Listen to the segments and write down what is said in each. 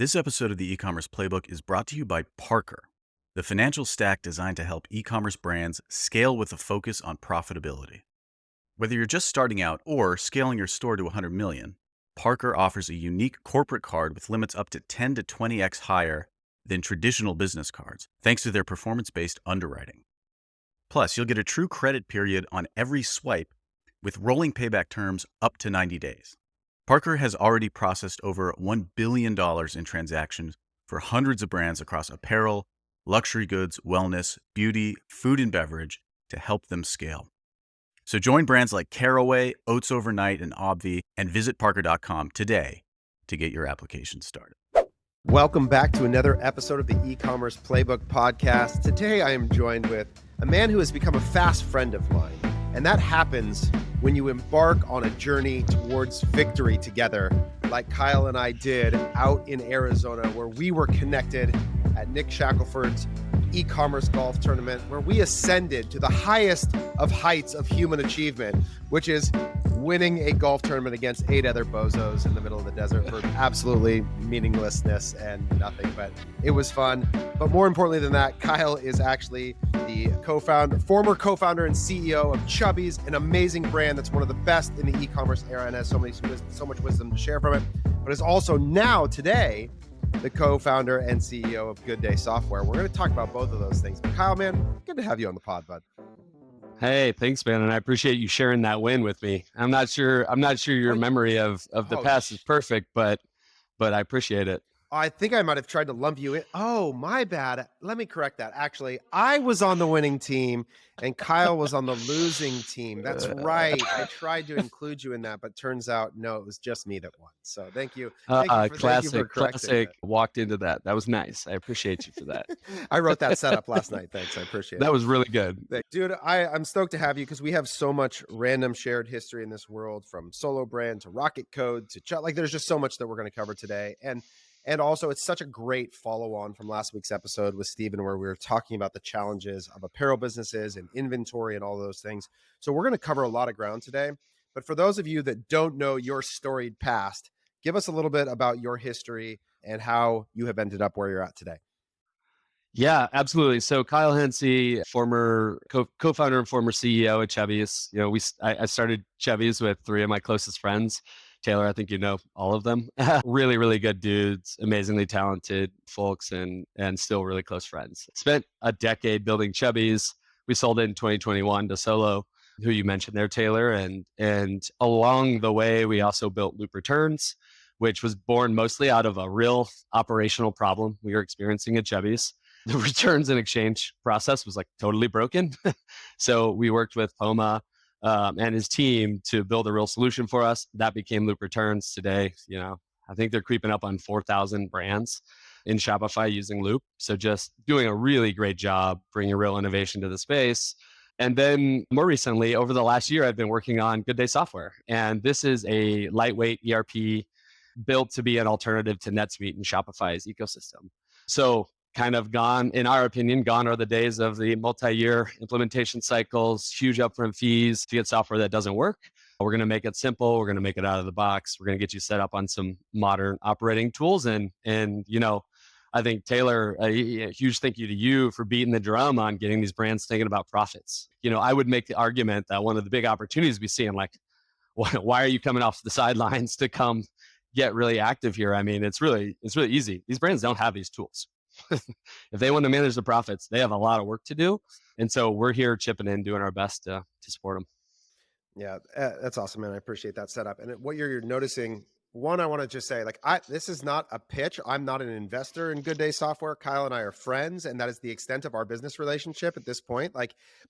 This episode of the e-commerce playbook is brought to you by Parker, the financial stack designed to help e-commerce brands scale with a focus on profitability. Whether you're just starting out or scaling your store to 100 million, Parker offers a unique corporate card with limits up to 10 to 20x higher than traditional business cards, thanks to their performance-based underwriting. Plus, you'll get a true credit period on every swipe with rolling payback terms up to 90 days. Parker has already processed over $1 billion in transactions for hundreds of brands across apparel, luxury goods, wellness, beauty, food and beverage to help them scale. So join brands like Caraway, Oats Overnight, and Obvi, and visit parker.com today to get your application started. Welcome back to another episode of the eCommerce Playbook Podcast. Today I am joined with a man who has become a fast friend of mine. And that happens when you embark on a journey towards victory together, like Kyle and I did out in Arizona, where we were connected at Nick Shackelford's e-commerce golf tournament, where we ascended to the highest of heights of human achievement, which is winning a golf tournament against 8 other bozos in the middle of the desert for absolutely meaninglessness and nothing, but it was fun. But more importantly than that, Kyle is actually the former co-founder and CEO of Chubbies, an amazing brand that's one of the best in the e-commerce era and has so much wisdom to share from it, but is also now today the co-founder and CEO of GoodDay Software. We're going to talk about both of those things. But Kyle, man, good to have you on the pod, bud. Hey, thanks, man, and I appreciate you sharing that win with me. I'm not sure your memory of the past is perfect, but I appreciate it. I think I might have tried to lump you in. Oh, my bad. Let me correct that. Actually, I was on the winning team and Kyle was on the losing team. That's right. I tried to include you in that, but turns out, no, it was just me that won. So thank you. Classic walked into that. That was nice. I appreciate you for that. I wrote that setup last night. Thanks. I appreciate it. That was really good. Dude, I'm stoked to have you because we have so much random shared history in this world, from solo brand to Rocket Code to there's just so much that we're going to cover today. And also, it's such a great follow-on from last week's episode with Steven, where we were talking about the challenges of apparel businesses and inventory and all those things. So we're going to cover a lot of ground today. But for those of you that don't know your storied past, give us a little bit about your history and how you have ended up where you're at today. Yeah, absolutely. So Kyle Hency, former co-founder and former CEO at Chubbies. I started Chubbies with 3 of my closest friends. Taylor, I think you know all of them. Really, really good dudes, amazingly talented folks, and still really close friends. Spent a decade building Chubbies. We sold it in 2021 to Solo, who you mentioned there, Taylor. And along the way, we also built Loop Returns, which was born mostly out of a real operational problem we were experiencing at Chubbies. The returns and exchange process was totally broken. So we worked with Poma and his team to build a real solution for us. That became Loop Returns. Today, I think they're creeping up on 4,000 brands in Shopify using Loop. So just doing a really great job bringing real innovation to the space. And then more recently, over the last year, I've been working on GoodDay Software. And this is a lightweight ERP built to be an alternative to NetSuite and Shopify's ecosystem. So kind of gone are the days of the multi-year implementation cycles, huge upfront fees to get software that doesn't work. We're going to make it simple. We're going to make it out of the box. We're going to get you set up on some modern operating tools. And I think, Taylor, a huge thank you to you for beating the drum on getting these brands thinking about profits. I would make the argument that one of the big opportunities we see, why are you coming off the sidelines to come get really active here? I mean, it's really easy. These brands don't have these tools. If they want to manage the profits, they have a lot of work to do. And so we're here chipping in, doing our best to support them. Yeah, that's awesome, man. I appreciate that setup. And what you're noticing, one, I want to just say, this is not a pitch. I'm not an investor in GoodDay Software. Kyle and I are friends, and that is the extent of our business relationship at this point.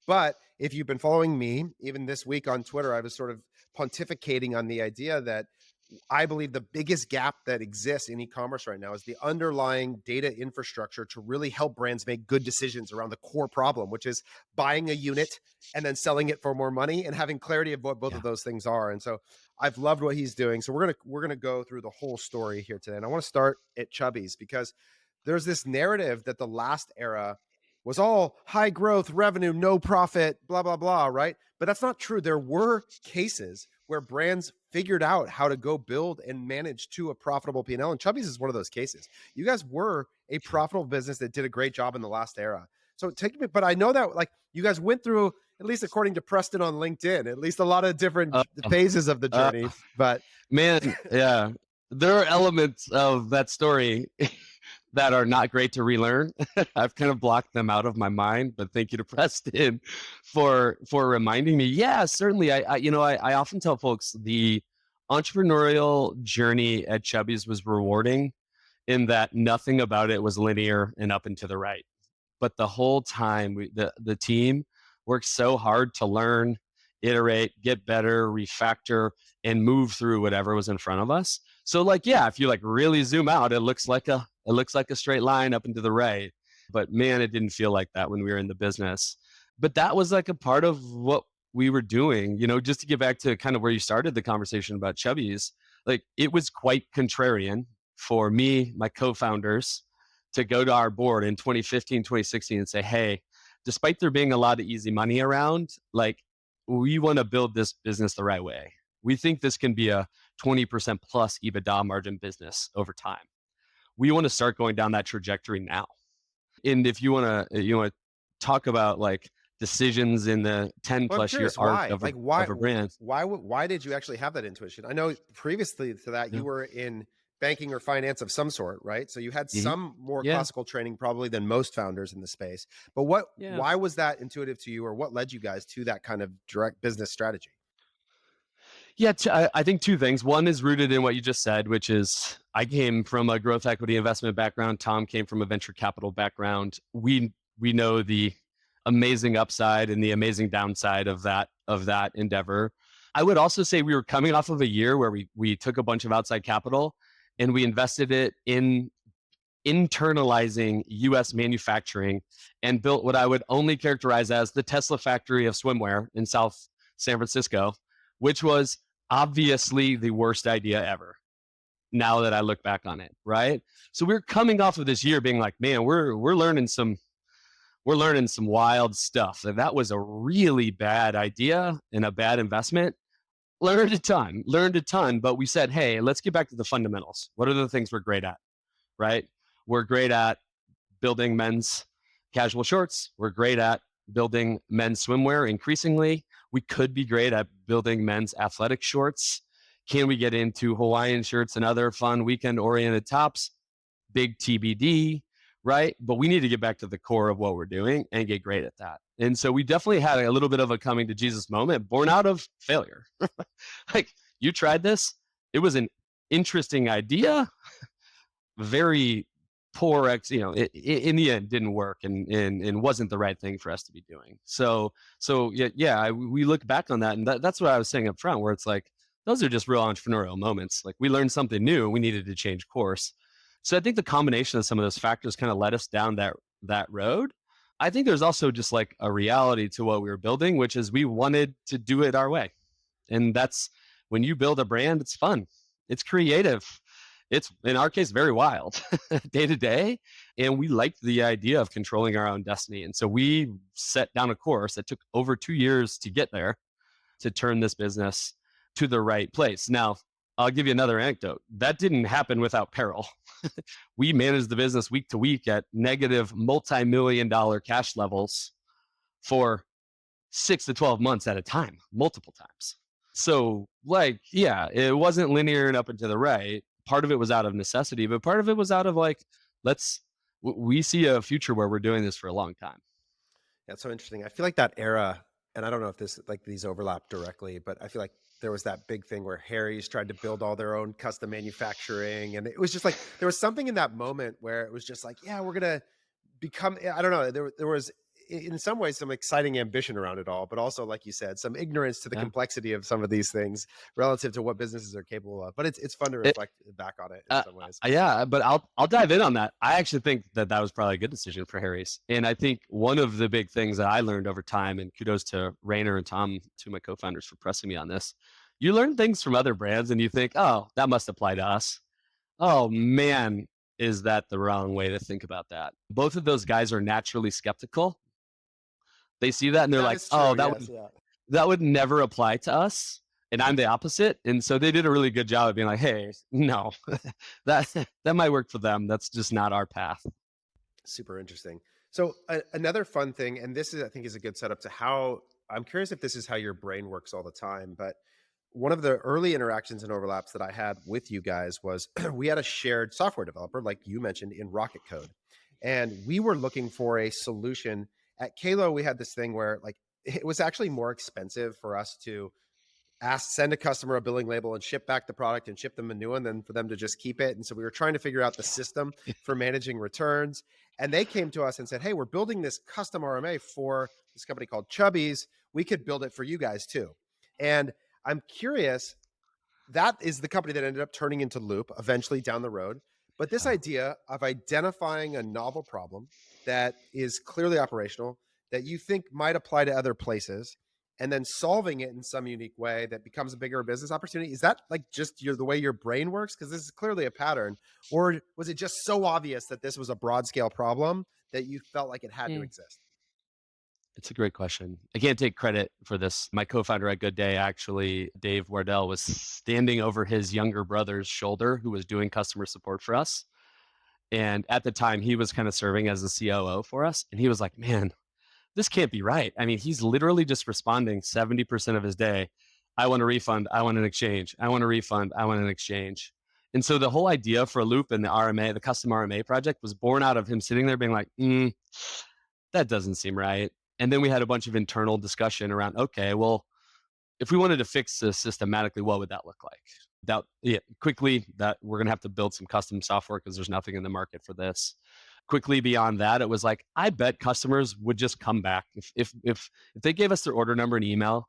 But if you've been following me, even this week on Twitter, I was sort of pontificating on the idea that I believe the biggest gap that exists in e-commerce right now is the underlying data infrastructure to really help brands make good decisions around the core problem, which is buying a unit and then selling it for more money and having clarity of what both of those things are. And so I've loved what he's doing. So we're gonna go through the whole story here today. And I want to start at Chubbies because there's this narrative that the last era was all high growth, revenue, no profit, blah, blah, blah, right? But that's not true. There were cases where brands figured out how to go build and manage to a profitable P&L. And Chubbies is one of those cases. You guys were a profitable business that did a great job in the last era. So take me, but I know that like you guys went through, at least according to Preston on LinkedIn, at least a lot of different phases of the journey. But man, yeah, there are elements of that story that are not great to relearn. I've kind of blocked them out of my mind, but thank you to Preston for reminding me. Yeah, certainly. I often tell folks the entrepreneurial journey at Chubbies was rewarding in that nothing about it was linear and up and to the right. But the whole time, the team worked so hard to learn, iterate, get better, refactor, and move through whatever was in front of us. So like, yeah, if you like really zoom out, it looks like a straight line up and to the right. But man, it didn't feel like that when we were in the business. But that was like a part of what we were doing, just to get back to kind of where you started the conversation about Chubbies. Like it was quite contrarian for me, my co-founders, to go to our board in 2015, 2016 and say, hey, despite there being a lot of easy money around, like we want to build this business the right way. We think this can be a 20% plus EBITDA margin business over time. We want to start going down that trajectory now. And if you want to talk about like decisions in the 10 plus year arc of a brand. Why did you actually have that intuition? I know previously to that you were in banking or finance of some sort, right? So you had some more classical training probably than most founders in the space. But why was that intuitive to you, or what led you guys to that kind of direct business strategy? Yeah, I think two things. One is rooted in what you just said, which is I came from a growth equity investment background. Tom came from a venture capital background. We know the amazing upside and the amazing downside of that endeavor. I would also say we were coming off of a year where we took a bunch of outside capital and we invested it in internalizing US manufacturing and built what I would only characterize as the Tesla factory of swimwear in South San Francisco, which was obviously the worst idea ever now that I look back on it, right? So we're coming off of this year being like, man, we're learning some wild stuff. That was a really bad idea and a bad investment. Learned a ton, but we said, hey, let's get back to the fundamentals. What are the things we're great at, right? We're great at building men's casual shorts. We're great at building men's swimwear increasingly. We could be great at building men's athletic shorts. Can we get into Hawaiian shirts and other fun weekend-oriented tops? Big TBD, right? But we need to get back to the core of what we're doing and get great at that. And so we definitely had a little bit of a coming to Jesus moment born out of failure. Like, you tried this. It was an interesting idea. Very poor in the end didn't work and wasn't the right thing for us to be doing. So we look back on that, and that's what I was saying up front, where it's like, those are just real entrepreneurial moments. Like, we learned something new, we needed to change course. So I think the combination of some of those factors kind of led us down that road. I think there's also just like a reality to what we were building, which is we wanted to do it our way. And that's when you build a brand, it's fun. It's creative. It's, in our case, very wild day to day. And we liked the idea of controlling our own destiny. And so we set down a course that took over 2 years to get there, to turn this business to the right place. Now, I'll give you another anecdote. That didn't happen without peril. We managed the business week to week at negative multi-million-dollar cash levels for 6 to 12 months at a time, multiple times. So it wasn't linear and up and to the right. Part of it was out of necessity, but part of it was out of like, we see a future where we're doing this for a long time. That's so interesting. I feel like that era, and I don't know if these overlap directly, but I feel like there was that big thing where Harry's tried to build all their own custom manufacturing. And it was just like, there was something in that moment where it was just like, yeah, we're going to become, I don't know. There was in some ways some exciting ambition around it all, but also, like you said, some ignorance to the complexity of some of these things relative to what businesses are capable of. But it's fun to reflect back on it in some ways. Yeah, but I'll dive in on that. I actually think that was probably a good decision for Harry's. And I think one of the big things that I learned over time, and kudos to Rainer and Tom, two of my co-founders, for pressing me on this. You learn things from other brands and you think, oh, that must apply to us. Oh man, is that the wrong way to think about that? Both of those guys are naturally skeptical. They see that and they're That like, is oh, true. Yes, yeah. that would never apply to us. And I'm the opposite. And so they did a really good job of being like, hey, no, that might work for them. That's just not our path. Super interesting. So another fun thing, and this is, I think, is a good setup to how I'm curious if this is how your brain works all the time. But one of the early interactions and overlaps that I had with you guys was we had a shared software developer, like you mentioned, in Rocket Code, and we were looking for a solution. At Kalo, we had this thing where like it was actually more expensive for us to send a customer a billing label and ship back the product and ship them a new one than for them to just keep it. And so we were trying to figure out the system for managing returns. And they came to us and said, hey, we're building this custom RMA for this company called Chubbies. We could build it for you guys too. And I'm curious, that is the company that ended up turning into Loop eventually down the road. But this idea of identifying a novel problem that is clearly operational, that you think might apply to other places, and then solving it in some unique way that becomes a bigger business opportunity. Is that like just the way your brain works? Because this is clearly a pattern. Or was it just so obvious that this was a broad scale problem that you felt like it had to exist? It's a great question. I can't take credit for this. My co-founder at GoodDay, actually, Dave Wardell, was standing over his younger brother's shoulder who was doing customer support for us. And at the time, he was kind of serving as the COO for us. And he was like, man, this can't be right. I mean, he's literally just responding 70% of his day. I want a refund. I want an exchange. I want a refund. I want an exchange. And so the whole idea for Loop and the RMA, the custom RMA project, was born out of him sitting there being like, that doesn't seem right. And then we had a bunch of internal discussion around, okay, well, if we wanted to fix this systematically, what would that look like? Quickly, that we're going to have to build some custom software because there's nothing in the market for this. Quickly beyond that, it was like, I bet customers would just come back. If they gave us their order number and email,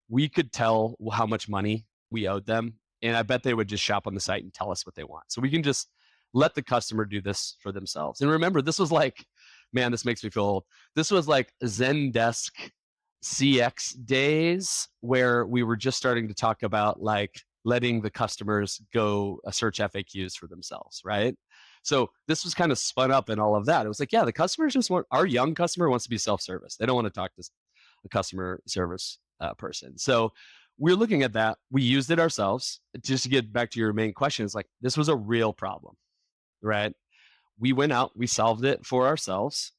we could tell how much money we owed them. And I bet they would just shop on the site and tell us what they want. So we can just let the customer do this for themselves. And remember, this was like, man, this makes me feel old. This was like Zendesk CX days where we were just starting to talk about like letting the customers go search FAQs for themselves, right? So this was kind of spun up in all of that. It was like, yeah, the customers just want, our young customer wants to be self-service. They don't want to talk to a customer service person. So we're looking at that. We used it ourselves. Just to get back to your main question, it's like, this was a real problem, right? We went out, we solved it for ourselves.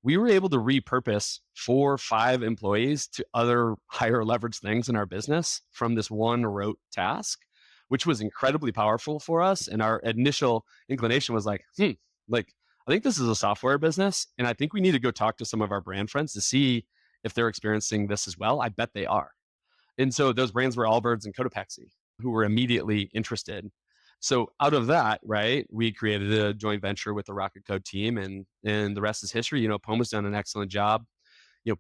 We were able to repurpose 4 or 5 employees to other higher leverage things in our business from this one rote task, which was incredibly powerful for us. And our initial inclination was like, like, I think this is a software business. And I think we need to go talk to some of our brand friends to see if they're experiencing this as well. I bet they are. And so those brands were Allbirds and Cotopaxi, who were immediately interested. So out of that, right, we created a joint venture with the Rocket Code team, and the rest is history. You know, Poma's done an excellent job,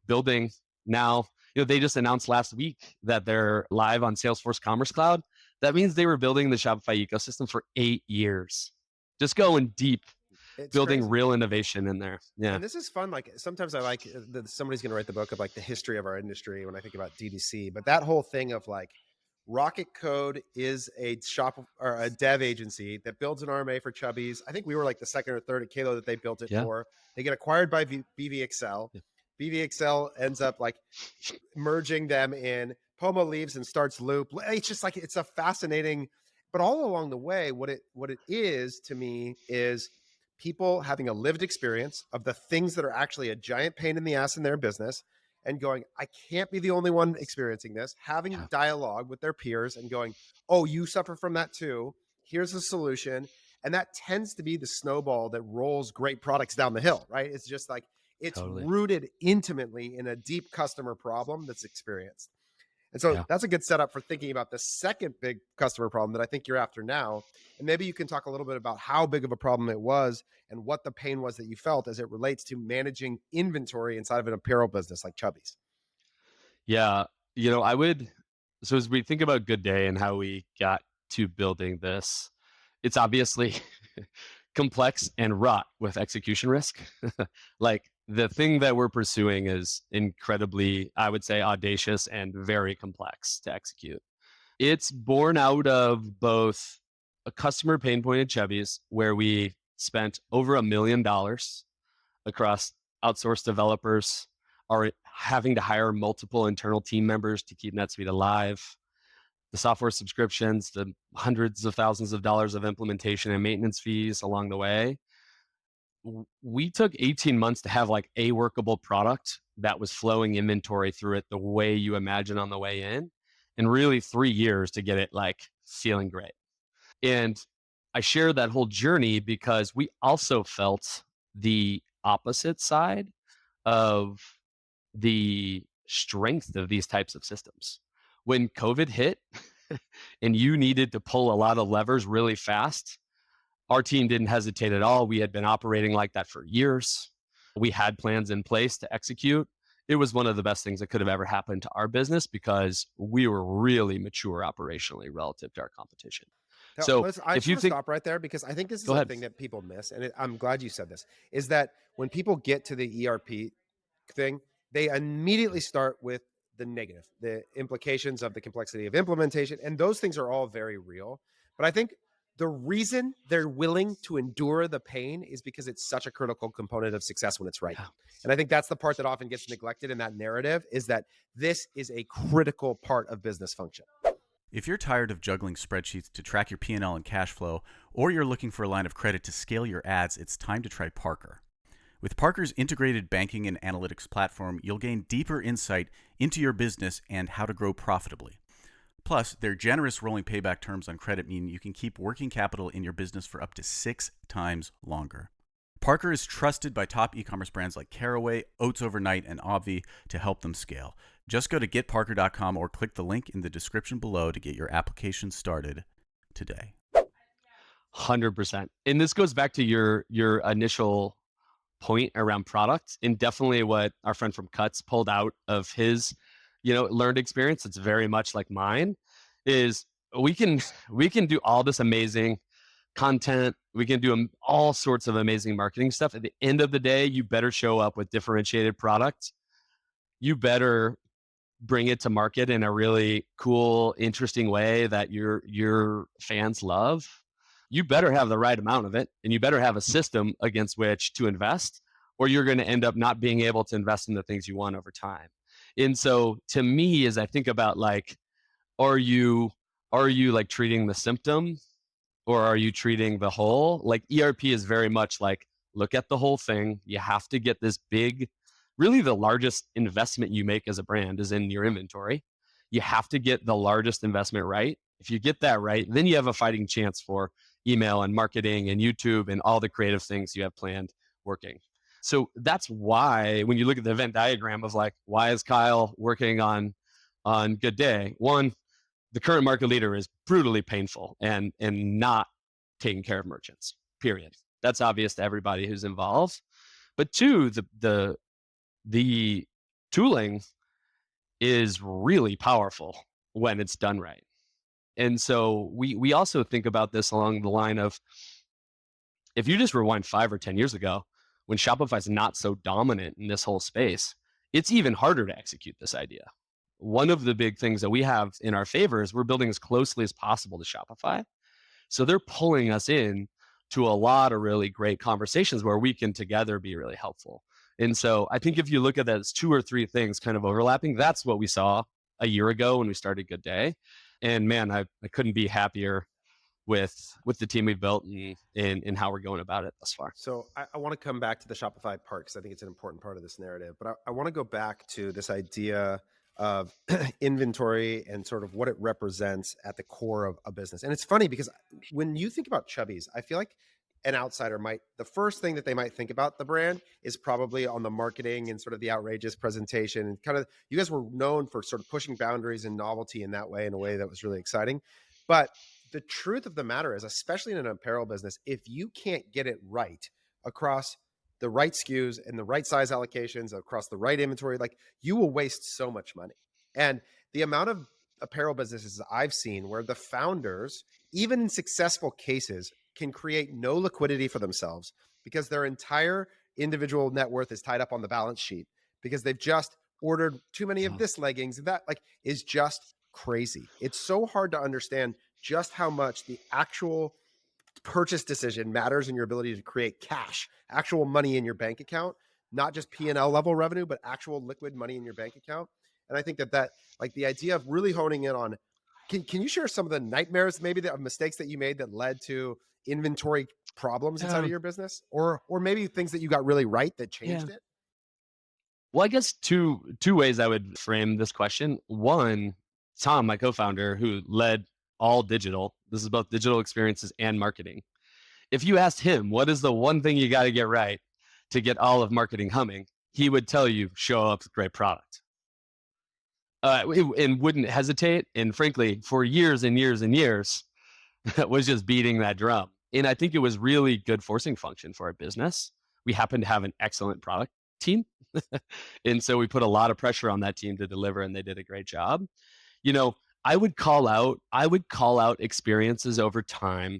building now. They just announced last week that they're live on Salesforce Commerce Cloud. That means they were building the Shopify ecosystem for 8 years, just going deep, building crazy. Real innovation in there. Yeah. And this is fun. Like sometimes I like that somebody's going to write the book of like the history of our industry when I think about DDC, but that whole thing of like, Rocket Code is a shop or a dev agency that builds an RMA for Chubbies. I think we were like the second or third at Kalo that they built it for. They get acquired by BVXL. BVXL ends up like merging them in. Poma leaves and starts Loop. It's just like, it's a fascinating, but all along the way, what it is to me is people having a lived experience of the things that are actually a giant pain in the ass in their business, and going, I can't be the only one experiencing this, having dialogue with their peers and going, oh, you suffer from that too. Here's the solution. And that tends to be the snowball that rolls great products down the hill, right? It's just like, it's rooted intimately in a deep customer problem that's experienced. And so that's a good setup for thinking about the second big customer problem that I think you're after now. And maybe you can talk a little bit about how big of a problem it was and what the pain was that you felt as it relates to managing inventory inside of an apparel business like Chubbies. Yeah. So as we think about GoodDay and how we got to building this, it's obviously complex and wrought with execution risk. Like the thing that we're pursuing is incredibly, I would say, audacious and very complex to execute. It's born out of both a customer pain point at Chubbies, where we spent over $1 million across outsourced developers, are having to hire multiple internal team members to keep NetSuite alive, the software subscriptions, the hundreds of thousands of dollars of implementation and maintenance fees along the way. We took 18 months to have like a workable product that was flowing inventory through it the way you imagine on the way in, and really 3 years to get it like feeling great. And I share that whole journey because we also felt the opposite side of the strength of these types of systems. When COVID hit and you needed to pull a lot of levers really fast, our team didn't hesitate at all. We had been operating like that for years. We had plans in place to execute. It was one of the best things that could have ever happened to our business because we were really mature operationally relative to our competition. Now, So I if just you want to think, stop right there because I think this is go a ahead. thing that people miss, and I'm glad you said this, is that when people get to the ERP thing, they immediately start with the negative, the implications of the complexity of implementation, and those things are all very real. But I think the reason they're willing to endure the pain is because it's such a critical component of success when it's right. Yeah. And I think that's the part that often gets neglected in that narrative, is that this is a critical part of business function. If you're tired of juggling spreadsheets to track your P&L and cash flow, or you're looking for a line of credit to scale your ads, it's time to try Parker. With Parker's integrated banking and analytics platform, you'll gain deeper insight into your business and how to grow profitably. Plus, their generous rolling payback terms on credit mean you can keep working capital in your business for up to 6 times longer. Parker is trusted by top e-commerce brands like Caraway, Oats Overnight, and Obvi to help them scale. Just go to getparker.com or click the link in the description below to get your application started today. 100%. And this goes back to your initial point around product, and definitely what our friend from Cuts pulled out of his, learned experience. It's very much like mine. Is we can do all this amazing content. We can do all sorts of amazing marketing stuff. At the end of the day, you better show up with differentiated product. You better bring it to market in a really cool, interesting way that your fans love. You better have the right amount of it, and you better have a system against which to invest, or you're going to end up not being able to invest in the things you want over time. And so to me, as I think about like, are you like treating the symptom, or are you treating the whole? Like ERP is very much like, look at the whole thing. You have to get this big, really the largest investment you make as a brand is in your inventory. You have to get the largest investment right. If you get that right, then you have a fighting chance for email and marketing and YouTube and all the creative things you have planned working. So that's why when you look at the Venn diagram of like, why is Kyle working on GoodDay? One, the current market leader is brutally painful and not taking care of merchants, period. That's obvious to everybody who's involved. But two, the tooling is really powerful when it's done right. And so we also think about this along the line of, if you just rewind 5 or 10 years ago, when Shopify's not so dominant in this whole space, it's even harder to execute this idea. One of the big things that we have in our favor is we're building as closely as possible to Shopify. So they're pulling us in to a lot of really great conversations where we can together be really helpful. And so I think if you look at that as 2 or 3 things kind of overlapping, that's what we saw a year ago when we started GoodDay. And man, I couldn't be happier with the team we've built and how we're going about it thus far. So I want to come back to the Shopify part because I think it's an important part of this narrative. But I want to go back to this idea of inventory and sort of what it represents at the core of a business. And it's funny because when you think about Chubbies, I feel like an outsider the first thing that they might think about the brand is probably on the marketing and sort of the outrageous presentation, and kind of, you guys were known for sort of pushing boundaries and novelty in that way, in a way that was really exciting. But the truth of the matter is, especially in an apparel business, if you can't get it right across the right SKUs and the right size allocations across the right inventory, like, you will waste so much money. And the amount of apparel businesses I've seen where the founders, even in successful cases, can create no liquidity for themselves because their entire individual net worth is tied up on the balance sheet because they've just ordered too many of this leggings and that, like, is just crazy. It's so hard to understand just how much the actual purchase decision matters in your ability to create cash, actual money in your bank account, not just P&L level revenue, but actual liquid money in your bank account. And I think that like the idea of really honing in on, can you share some of the nightmares, maybe the mistakes that you made that led to inventory problems inside of your business, or maybe things that you got really right that changed it? Well, I guess two ways I would frame this question. One, Tom, my co-founder, who led all digital. This is both digital experiences and marketing. If you asked him, what is the one thing you got to get right to get all of marketing humming, he would tell you, show up with great product. And wouldn't hesitate. And frankly, for years and years and years, was just beating that drum. And I think it was really good forcing function for our business. We happen to have an excellent product team. And so we put a lot of pressure on that team to deliver, and they did a great job. I would call out experiences over time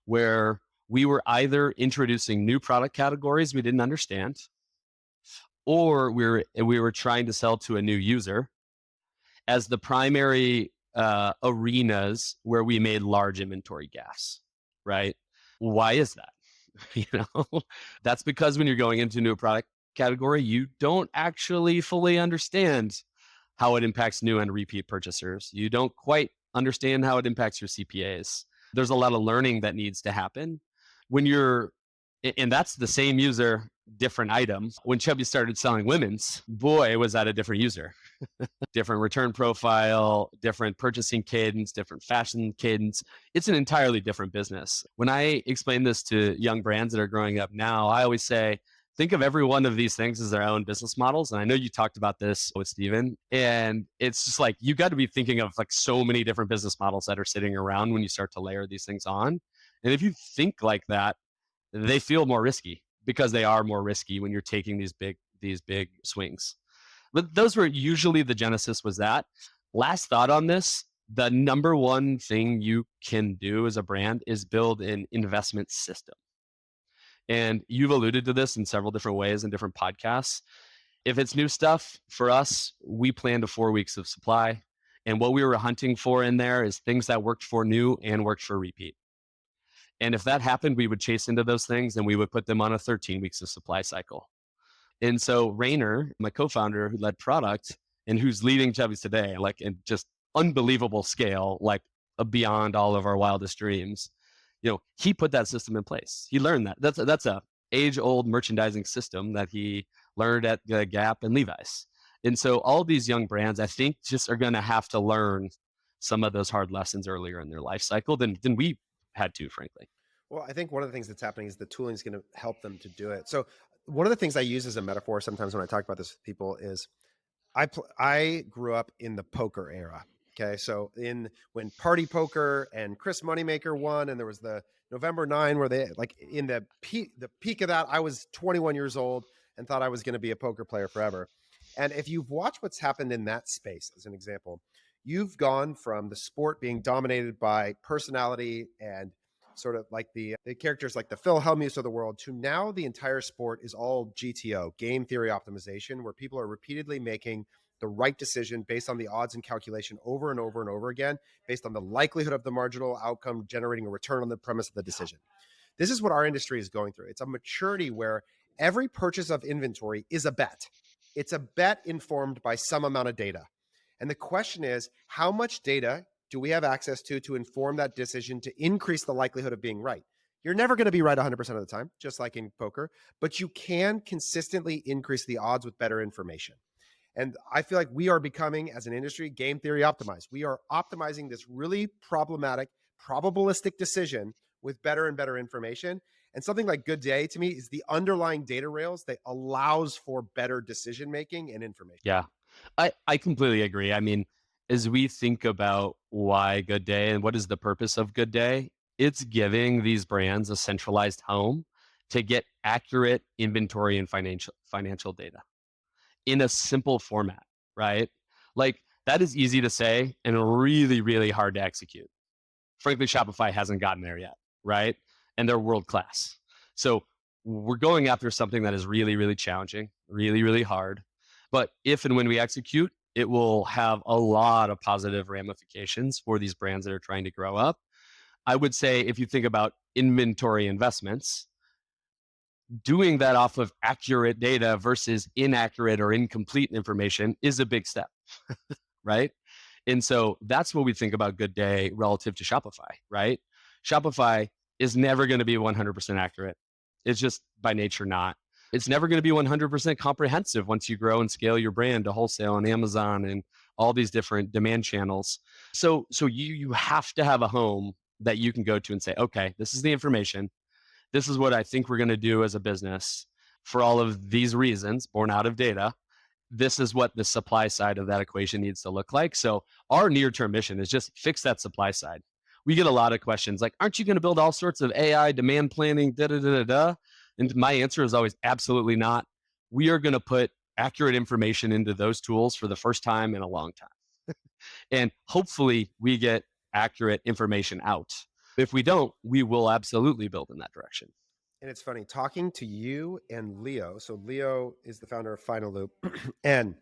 where we were either introducing new product categories we didn't understand, or we were trying to sell to a new user as the primary arenas where we made large inventory gaffes, right? Why is that? That's because when you're going into a new product category, you don't actually fully understand how it impacts new and repeat purchasers. You don't quite understand how it impacts your CPAs. There's a lot of learning that needs to happen and that's the same user, different item. When Chubbies started selling women's, boy, was that a different user. Different return profile, different purchasing cadence, different fashion cadence. It's an entirely different business. When I explain this to young brands that are growing up now, I always say, think of every one of these things as their own business models. And I know you talked about this with Steven. And it's just like, you got to be thinking of like so many different business models that are sitting around when you start to layer these things on. And if you think like that, they feel more risky because they are more risky when you're taking these big swings. But those were usually the genesis was that. Last thought on this, the number one thing you can do as a brand is build an investment system. And you've alluded to this in several different ways in different podcasts. If it's new stuff, for us, we plan to 4 weeks of supply. And what we were hunting for in there is things that worked for new and worked for repeat. And if that happened, we would chase into those things and we would put them on a 13 weeks of supply cycle. And so Rainer, my co-founder who led product and who's leading Chubbies today, like in just unbelievable scale, like beyond all of our wildest dreams, he put that system in place. He learned that. That's a age-old merchandising system that he learned at the Gap and Levi's. And so all these young brands, I think, just are going to have to learn some of those hard lessons earlier in their life cycle than we had to, frankly. Well, I think one of the things that's happening is the tooling is going to help them to do it. So one of the things I use as a metaphor sometimes when I talk about this with people is I grew up in the poker era. Okay. So when Party Poker and Chris Moneymaker won, and there was the November 9 where they like in the peak of that, I was 21 years old and thought I was going to be a poker player forever. And if you've watched what's happened in that space, as an example, you've gone from the sport being dominated by personality and sort of like the characters like the Phil Hellmuth of the world to now the entire sport is all GTO, game theory optimization, where people are repeatedly making the right decision based on the odds and calculation over and over and over again, based on the likelihood of the marginal outcome generating a return on the premise of the decision. This is what our industry is going through. It's a maturity where every purchase of inventory is a bet. It's a bet informed by some amount of data. And the question is, how much data do we have access to inform that decision to increase the likelihood of being right? You're never going to be right 100% of the time, just like in poker, but you can consistently increase the odds with better information. And I feel like we are becoming, as an industry, game theory optimized. We are optimizing this really problematic, probabilistic decision with better and better information. And something like GoodDay to me is the underlying data rails that allows for better decision-making and information. Yeah, I completely agree. I mean, as we think about why GoodDay and what is the purpose of GoodDay, it's giving these brands a centralized home to get accurate inventory and financial data in a simple format, right? Like that is easy to say and really, really hard to execute. Frankly, Shopify hasn't gotten there yet, right? And they're world class. So we're going after something that is really, really challenging, really, really hard. But if and when we execute, it will have a lot of positive ramifications for these brands that are trying to grow up. I would say if you think about inventory investments, doing that off of accurate data versus inaccurate or incomplete information is a big step, right? And so that's what we think about GoodDay relative to Shopify, right? Shopify is never going to be 100% accurate. It's just by nature not. It's never going to be 100% comprehensive once you grow and scale your brand to wholesale and Amazon and all these different demand channels. So you have to have a home that you can go to and say, okay, this is the information. This is what I think we're going to do as a business for all of these reasons born out of data. This is what the supply side of that equation needs to look like. So our near-term mission is just fix that supply side. We get a lot of questions like, aren't you going to build all sorts of AI demand planning, da da da da da? And my answer is always absolutely not. We are going to put accurate information into those tools for the first time in a long time. And hopefully we get accurate information out. If we don't, we will absolutely build in that direction. And it's funny talking to you and Leo. So Leo is the founder of Final Loop. And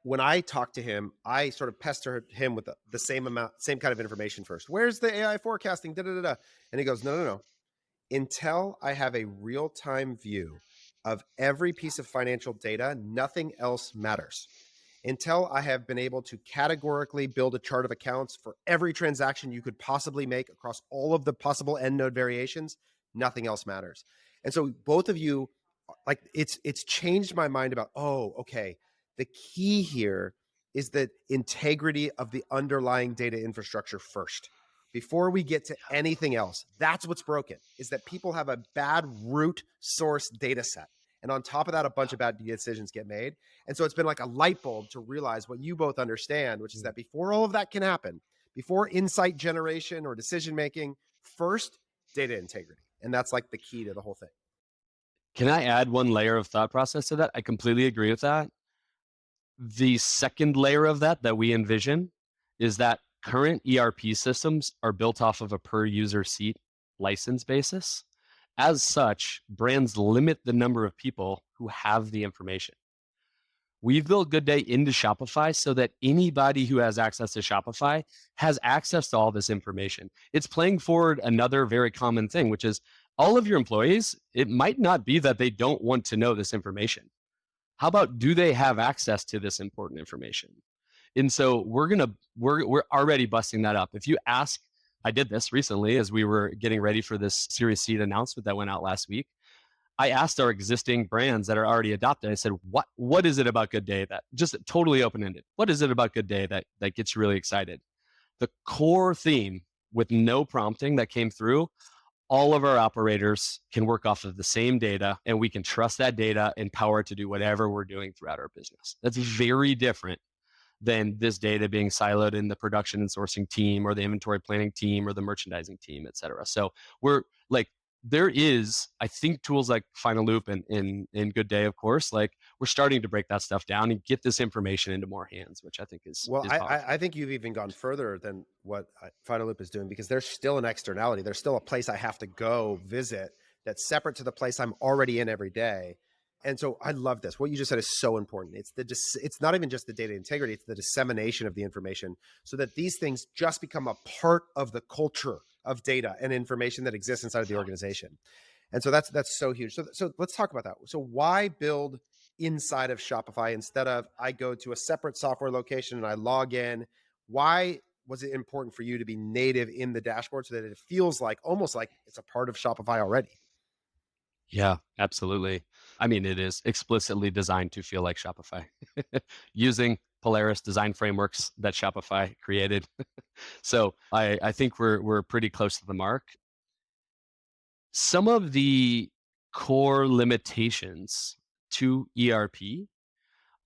when I talk to him, I sort of pester him with the same kind of information first. Where's the AI forecasting? Da, da, da, da. And he goes, no. Until I have a real-time view of every piece of financial data, nothing else matters. Until I have been able to categorically build a chart of accounts for every transaction you could possibly make across all of the possible end node variations, nothing else matters. And so both of you, like it's changed my mind about, oh, okay, the key here is the integrity of the underlying data infrastructure first. Before we get to anything else, that's what's broken, is that people have a bad root source data set. And on top of that, a bunch of bad decisions get made. And so it's been like a light bulb to realize what you both understand, which is that before all of that can happen, before insight generation or decision making, first, data integrity. And that's like the key to the whole thing. Can I add one layer of thought process to that? I completely agree with that. The second layer of that we envision is that current ERP systems are built off of a per user seat license basis. As such, brands limit the number of people who have the information. We've built GoodDay into Shopify so that anybody who has access to Shopify has access to all this information. It's playing forward another very common thing, which is all of your employees, it might not be that they don't want to know this information. How about, do they have access to this important information? And so we're already busting that up. If you ask, I did this recently as we were getting ready for this Series C announcement that went out last week. I asked our existing brands that are already adopted, I said, what is it about GoodDay that, just totally open-ended, what is it about GoodDay that gets you really excited? The core theme with no prompting that came through, all of our operators can work off of the same data and we can trust that data and power it to do whatever we're doing throughout our business. That's very different than this data being siloed in the production and sourcing team or the inventory planning team or the merchandising team, et cetera. So we're like, there is, I think, tools like Final Loop and GoodDay, of course, like we're starting to break that stuff down and get this information into more hands, which I think is well. Is I think you've even gone further than what Final Loop is doing, because there's still an externality. There's still a place I have to go visit that's separate to the place I'm already in every day. And so I love this. What you just said is so important. It's not even just the data integrity, it's the dissemination of the information so that these things just become a part of the culture of data and information that exists inside of the organization. And so that's so huge. So let's talk about that. So why build inside of Shopify instead of I go to a separate software location and I log in? Why was it important for you to be native in the dashboard so that it feels like almost like it's a part of Shopify already? Yeah, absolutely. I mean, it is explicitly designed to feel like Shopify using Polaris design frameworks that Shopify created. So I think we're pretty close to the mark. Some of the core limitations to ERP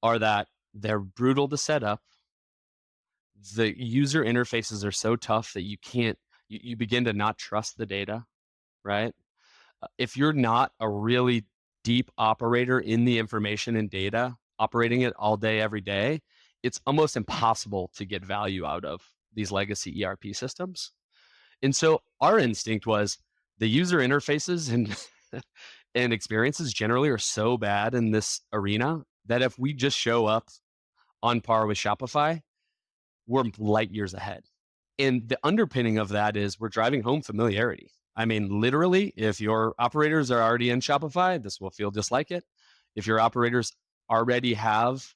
are that they're brutal to set up. The user interfaces are so tough that you begin to not trust the data, right? If you're not a really deep operator in the information and data, operating it all day, every day, it's almost impossible to get value out of these legacy ERP systems. And so our instinct was the user interfaces and and experiences generally are so bad in this arena that if we just show up on par with Shopify, we're light years ahead. And the underpinning of that is we're driving home familiarity. I mean, literally, if your operators are already in Shopify, this will feel just like it. If your operators already have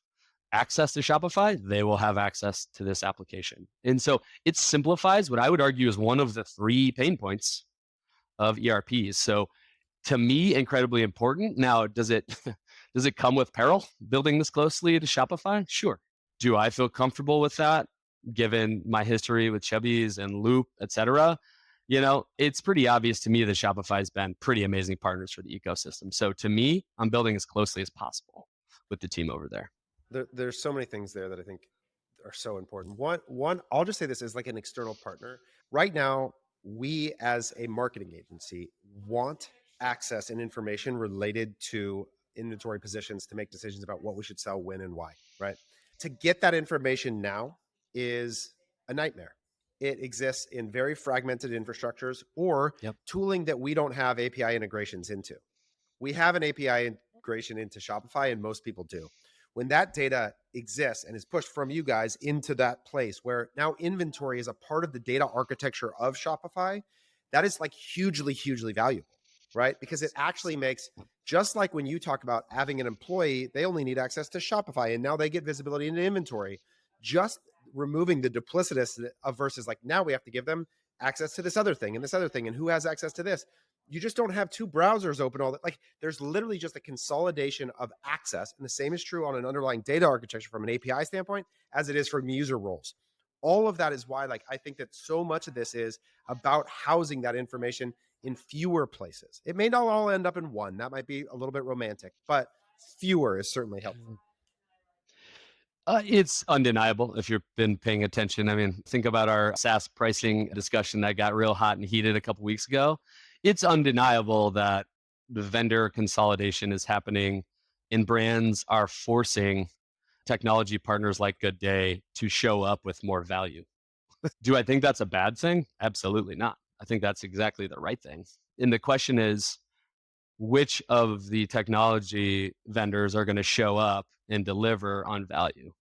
access to Shopify, they will have access to this application. And so it simplifies what I would argue is one of the 3 pain points of ERPs. So to me, incredibly important. Now, does it does it come with peril building this closely to Shopify? Sure. Do I feel comfortable with that given my history with Chubbies and Loop, et cetera? It's pretty obvious to me that Shopify has been pretty amazing partners for the ecosystem. So to me, I'm building as closely as possible with the team over there. There's so many things there that I think are so important. One, I'll just say this as like an external partner. Right now, we as a marketing agency want access and information related to inventory positions to make decisions about what we should sell, when, and why, right? To get that information now is a nightmare. It exists in very fragmented infrastructures or tooling that we don't have API integrations into. We have an API integration into Shopify, and most people do. When that data exists and is pushed from you guys into that place where now inventory is a part of the data architecture of Shopify, that is like hugely, hugely valuable, right? Because it actually makes, just like when you talk about having an employee, they only need access to Shopify and now they get visibility into inventory. Just removing the duplicitous of versus like now we have to give them access to this other thing and this other thing and who has access to this. You just don't have 2 browsers open all that. Like there's literally just a consolidation of access. And the same is true on an underlying data architecture from an API standpoint as it is from user roles. All of that is why like I think that so much of this is about housing that information in fewer places. It may not all end up in one. That might be a little bit romantic, but fewer is certainly helpful. It's undeniable if you've been paying attention. I mean, think about our SaaS pricing discussion that got real hot and heated a couple weeks ago. It's undeniable that the vendor consolidation is happening and brands are forcing technology partners like GoodDay to show up with more value. Do I think that's a bad thing? Absolutely not. I think that's exactly the right thing. And the question is, which of the technology vendors are going to show up and deliver on value?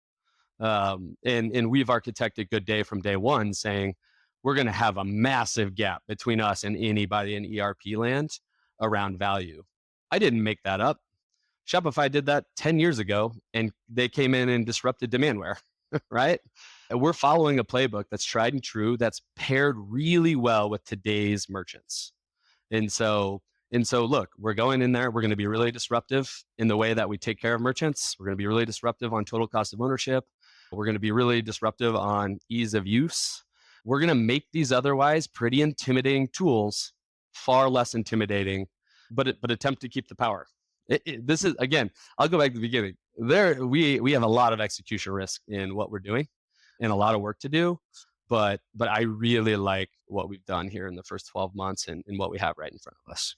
And we've architected GoodDay from day one saying, we're going to have a massive gap between us and anybody in ERP land around value. I didn't make that up. Shopify did that 10 years ago, and they came in and disrupted Demandware, right? And we're following a playbook that's tried and true, that's paired really well with today's merchants. And so look, we're going in there. We're going to be really disruptive in the way that we take care of merchants. We're going to be really disruptive on total cost of ownership. We're going to be really disruptive on ease of use. We're going to make these otherwise pretty intimidating tools far less intimidating, but attempt to keep the power. This is, again, I'll go back to the beginning. We have a lot of execution risk in what we're doing and a lot of work to do, but I really like what we've done here in the first 12 months and what we have right in front of us.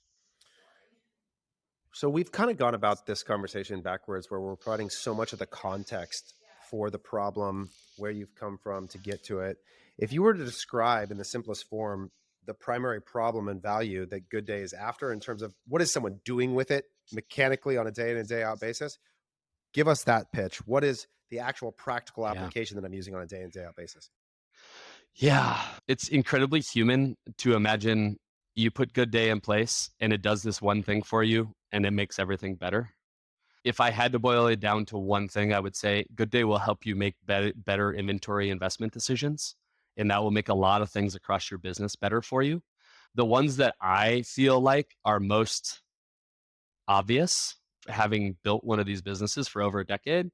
So we've kind of gone about this conversation backwards where we're providing so much of the context for the problem, where you've come from to get to it. If you were to describe in the simplest form the primary problem and value that GoodDay is after in terms of what is someone doing with it mechanically on a day in and day out basis, give us that pitch. What is the actual practical application that I'm using on a day in day out basis? Yeah, it's incredibly human to imagine you put GoodDay in place and it does this one thing for you and it makes everything better. If I had to boil it down to one thing, I would say GoodDay will help you make better inventory investment decisions, and that will make a lot of things across your business better for you. The ones that I feel like are most obvious, having built one of these businesses for over a decade,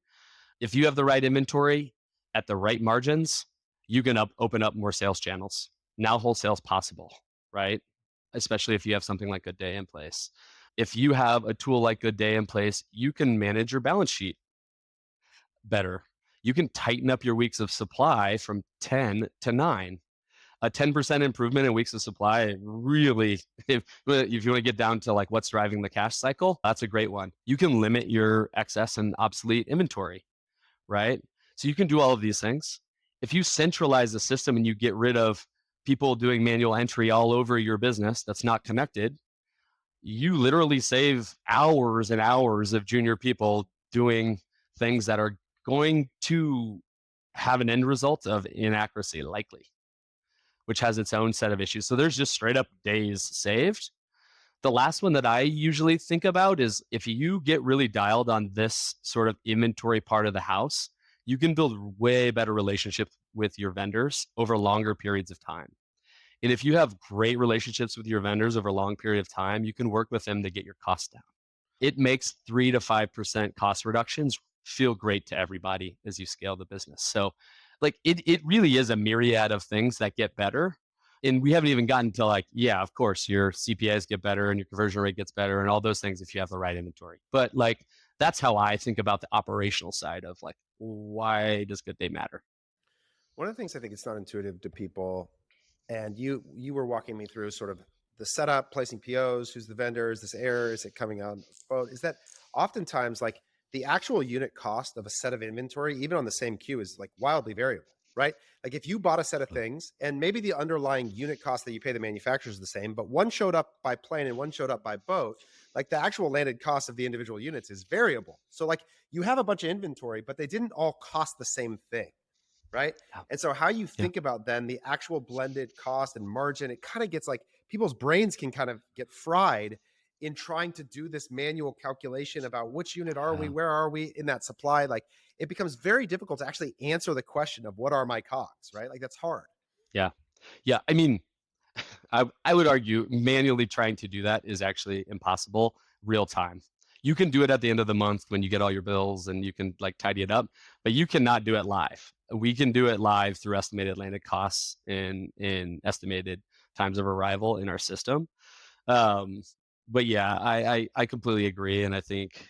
if you have the right inventory at the right margins, you can open up more sales channels. Now wholesale is possible, right? Especially if you have something like GoodDay in place. If you have a tool like GoodDay in place, you can manage your balance sheet better. You can tighten up your weeks of supply from 10 to 9. A 10% improvement in weeks of supply, really, if you want to get down to like what's driving the cash cycle, that's a great one. You can limit your excess and obsolete inventory, right? So you can do all of these things. If you centralize the system and you get rid of people doing manual entry all over your business that's not connected, you literally save hours and hours of junior people doing things that are going to have an end result of inaccuracy, likely. which has its own set of issues. So there's just straight up days saved. The last one that I usually think about is if you get really dialed on this sort of inventory part of the house, you can build way better relationships with your vendors over longer periods of time. And if you have great relationships with your vendors over a long period of time, you can work with them to get your costs down. It makes 3 to 5% cost reductions feel great to everybody as you scale the business. So like it really is a myriad of things that get better. And we haven't even gotten to like, yeah, of course, your CPAs get better and your conversion rate gets better and all those things if you have the right inventory. But like, that's how I think about the operational side of like, why does GoodDay matter? One of the things I think it's not intuitive to people, and you were walking me through sort of the setup, placing POs, who's the vendor, is this error, is it coming out quote, is that oftentimes like the actual unit cost of a set of inventory, even on the same queue, is like wildly variable, right? Like if you bought a set of things and maybe the underlying unit cost that you pay the manufacturer is the same, but one showed up by plane and one showed up by boat, like the actual landed cost of the individual units is variable. So like you have a bunch of inventory, but they didn't all cost the same thing, right? Yeah. And so how you Yeah. think about then the actual blended cost and margin, it kind of gets like people's brains can kind of get fried in trying to do this manual calculation about which unit are we, Yeah. where are we in that supply. Like it becomes very difficult to actually answer the question of what are my costs, right? Like that's hard. Yeah. Yeah. I mean, I would argue manually trying to do that is actually impossible real time. You can do it at the end of the month when you get all your bills and you can like tidy it up, but you cannot do it live. We can do it live through estimated landed costs in estimated times of arrival in our system. But yeah, I completely agree. And I think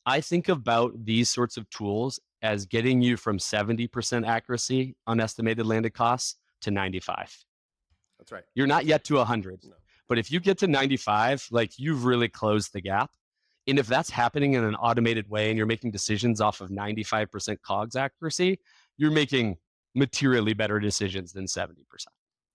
I think about these sorts of tools as getting you from 70% accuracy on estimated landed costs to 95. That's right. You're not yet to 100, No. but if you get to 95, like you've really closed the gap. And if that's happening in an automated way and you're making decisions off of 95% COGS accuracy, you're making materially better decisions than 70%.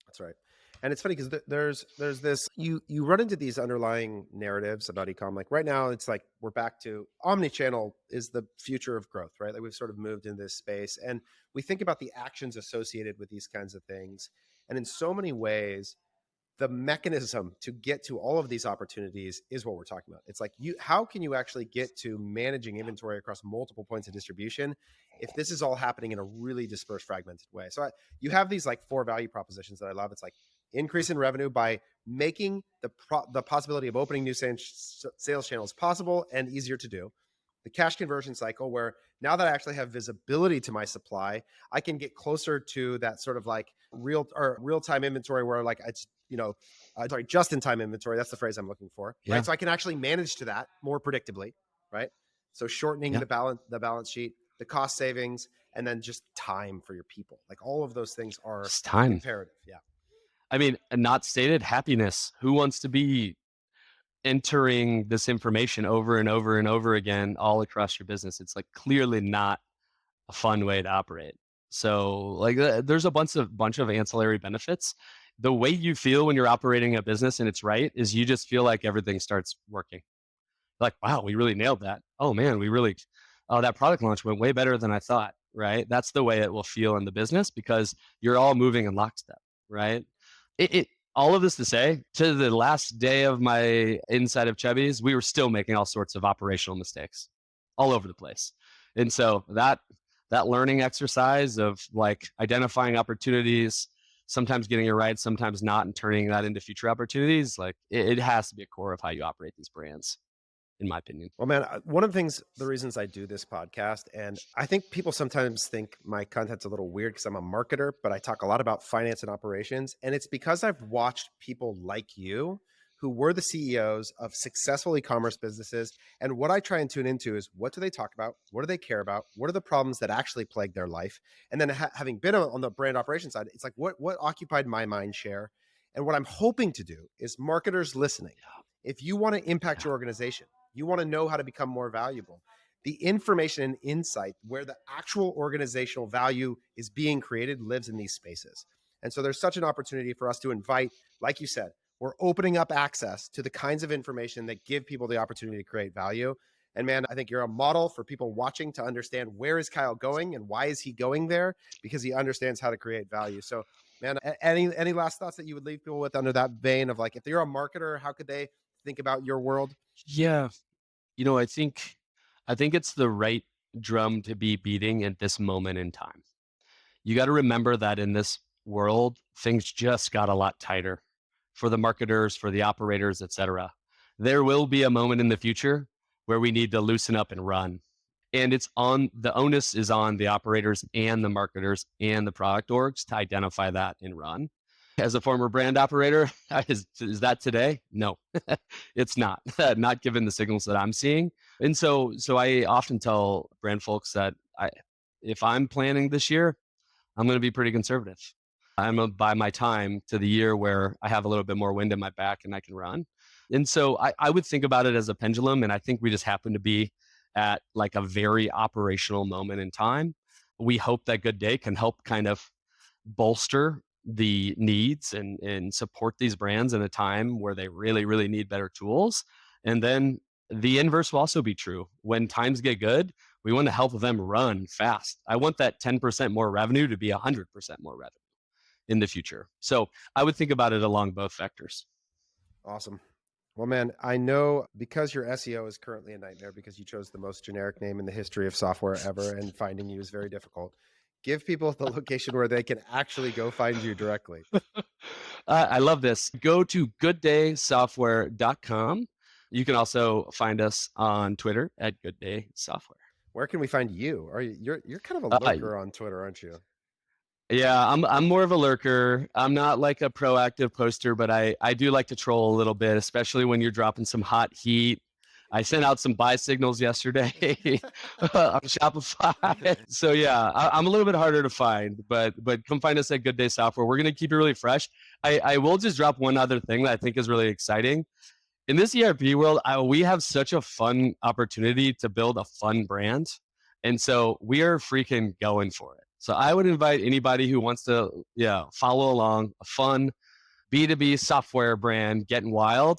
That's right. And it's funny because there's this you run into these underlying narratives about e-com. Like right now, it's like we're back to omni-channel is the future of growth, right? Like we've sort of moved into this space, and we think about the actions associated with these kinds of things. And in so many ways, the mechanism to get to all of these opportunities is what we're talking about. It's like how can you actually get to managing inventory across multiple points of distribution if this is all happening in a really dispersed, fragmented way? So you have these like 4 value propositions that I love. It's like increase in revenue by making the possibility of opening new sales channels possible and easier to do. The cash conversion cycle, where now that I actually have visibility to my supply, I can get closer to that sort of like real-time inventory where like it's, just-in-time inventory. That's the phrase I'm looking for, Yeah. right? So I can actually manage to that more predictably, right? So shortening the balance sheet, the cost savings, and then just time for your people. Like all of those things are It's time. imperative. Yeah. I mean, not stated happiness. Who wants to be entering this information over and over and over again all across your business? It's like clearly not a fun way to operate. So like there's a bunch of ancillary benefits. The way you feel when you're operating a business and it's right is you just feel like everything starts working. Like, wow, we really nailed that. Oh man, that product launch went way better than I thought, right? That's the way it will feel in the business because you're all moving in lockstep, right? All of this to say, to the last day of my inside of Chubbies, we were still making all sorts of operational mistakes all over the place. And so that learning exercise of like identifying opportunities, sometimes getting it right, sometimes not, and turning that into future opportunities, like it has to be a core of how you operate these brands, in my opinion. Well, man, one of the reasons I do this podcast, and I think people sometimes think my content's a little weird because I'm a marketer, but I talk a lot about finance and operations. And it's because I've watched people like you who were the CEOs of successful e-commerce businesses. And what I try and tune into is what do they talk about? What do they care about? What are the problems that actually plague their life? And then having been on the brand operation side, it's like, what occupied my mind share? And what I'm hoping to do is marketers listening. If you want to impact your organization, you want to know how to become more valuable, the information and insight where the actual organizational value is being created lives in these spaces. And so there's such an opportunity for us to invite, like you said, we're opening up access to the kinds of information that give people the opportunity to create value. And man, I think you're a model for people watching to understand where is Kyle going and why is he going there, because he understands how to create value. So man, any last thoughts that you would leave people with under that vein of like, if you're a marketer, how could they think about your world? Yeah. I think it's the right drum to be beating at this moment in time. You got to remember that in this world, things just got a lot tighter for the marketers, for the operators, et cetera. There will be a moment in the future where we need to loosen up and run. And the onus is on the operators and the marketers and the product orgs to identify that and run. As a former brand operator, is that today? No, it's not. Not given the signals that I'm seeing. And so I often tell brand folks that if I'm planning this year, I'm going to be pretty conservative. I'm going to buy my time to the year where I have a little bit more wind in my back and I can run. And so I would think about it as a pendulum. And I think we just happen to be at like a very operational moment in time. We hope that GoodDay can help kind of bolster the needs and support these brands in a time where they really, really need better tools. And then the inverse will also be true. When times get good, we want to help them run fast. I want that 10% more revenue to be 100% more revenue in the future. So I would think about it along both vectors. Awesome. Well, man, I know because your SEO is currently a nightmare because you chose the most generic name in the history of software ever, and finding you is very difficult. Give people the location where they can actually go find you directly. I love this. Go to GoodDaySoftware.com. You can also find us on Twitter at GoodDay Software. Where can we find you? You're kind of a lurker on Twitter, aren't you? Yeah, I'm more of a lurker. I'm not like a proactive poster, but I do like to troll a little bit, especially when you're dropping some hot heat. I sent out some buy signals yesterday on Shopify. So yeah, I'm a little bit harder to find, but come find us at GoodDay Software. We're going to keep it really fresh. I will just drop one other thing that I think is really exciting. In this ERP world, we have such a fun opportunity to build a fun brand. And so we are freaking going for it. So I would invite anybody who wants to follow along a fun B2B software brand getting wild.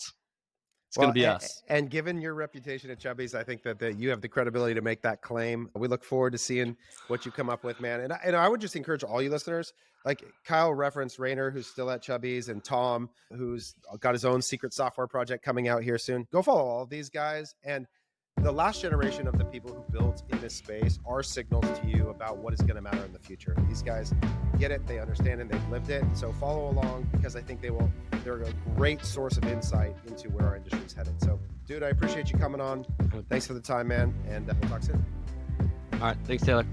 It's going to be us. And given your reputation at Chubbies, I think that you have the credibility to make that claim. We look forward to seeing what you come up with, man. And I would just encourage all you listeners, like Kyle referenced Rainer, who's still at Chubbies, and Tom, who's got his own secret software project coming out here soon. Go follow all of these guys. And the last generation of the people who built in this space are signals to you about what is going to matter in the future. These guys get it, they understand it, they've lived it. So follow along, because I think they're a great source of insight into where our industry is headed. So dude, I appreciate you coming on. Thanks for the time, man. And we'll talk soon. All right. Thanks, Taylor.